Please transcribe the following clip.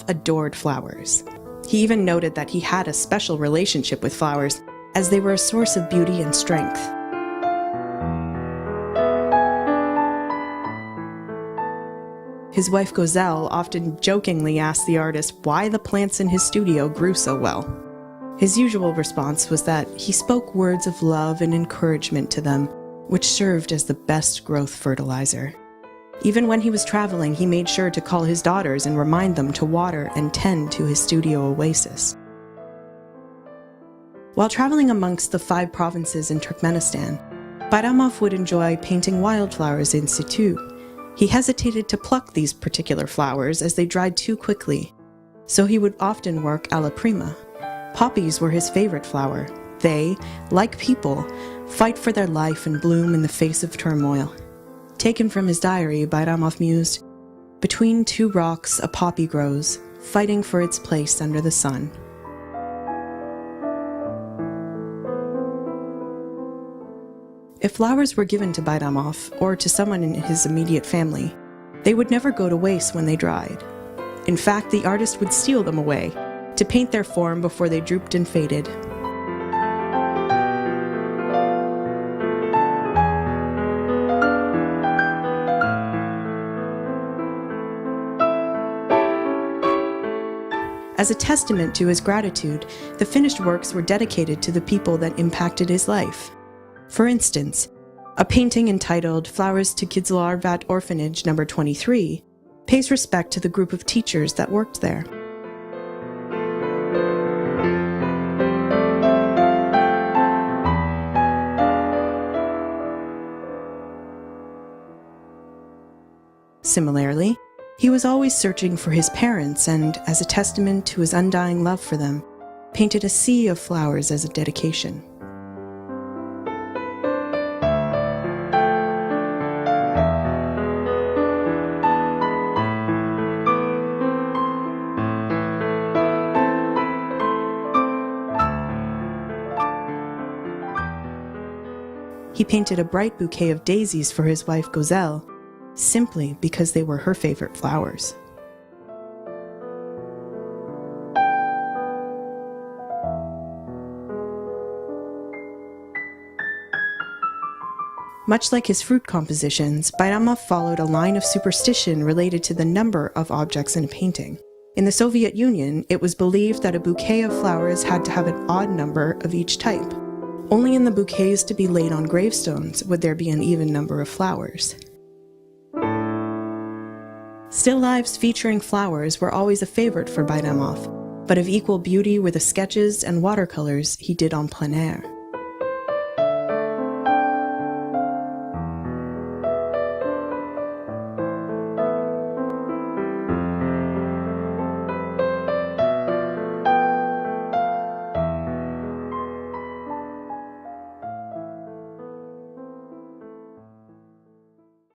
adored flowers. He even noted that he had a special relationship with flowers, as they were a source of beauty and strength. His wife Gozelle often jokingly asked the artist why the plants in his studio grew so well. His usual response was that he spoke words of love and encouragement to them, which served as the best growth fertilizer. Even when he was traveling, he made sure to call his daughters and remind them to water and tend to his studio oasis. While traveling amongst the 5 provinces in Turkmenistan, Bayramov would enjoy painting wildflowers in situ. He hesitated to pluck these particular flowers as they dried too quickly, so he would often work a la prima. Poppies were his favorite flower. They, like people, fight for their life and bloom in the face of turmoil. Taken from his diary, Bayramov mused, "Between 2 rocks a poppy grows, fighting for its place under the sun." If flowers were given to Bayramov, or to someone in his immediate family, they would never go to waste when they dried. In fact, the artist would steal them away, to paint their form before they drooped and faded. As a testament to his gratitude, the finished works were dedicated to the people that impacted his life. For instance, a painting entitled Flowers to Kizlarvat Orphanage No. 23 pays respect to the group of teachers that worked there. Similarly, he was always searching for his parents and, as a testament to his undying love for them, painted a sea of flowers as a dedication. He painted a bright bouquet of daisies for his wife Gozelle, simply because they were her favorite flowers. Much like his fruit compositions, Bayramov followed a line of superstition related to the number of objects in a painting. In the Soviet Union, it was believed that a bouquet of flowers had to have an odd number of each type. Only in the bouquets to be laid on gravestones would there be an even number of flowers. Still lifes featuring flowers were always a favorite for Bayramov, but of equal beauty were the sketches and watercolors he did en plein air.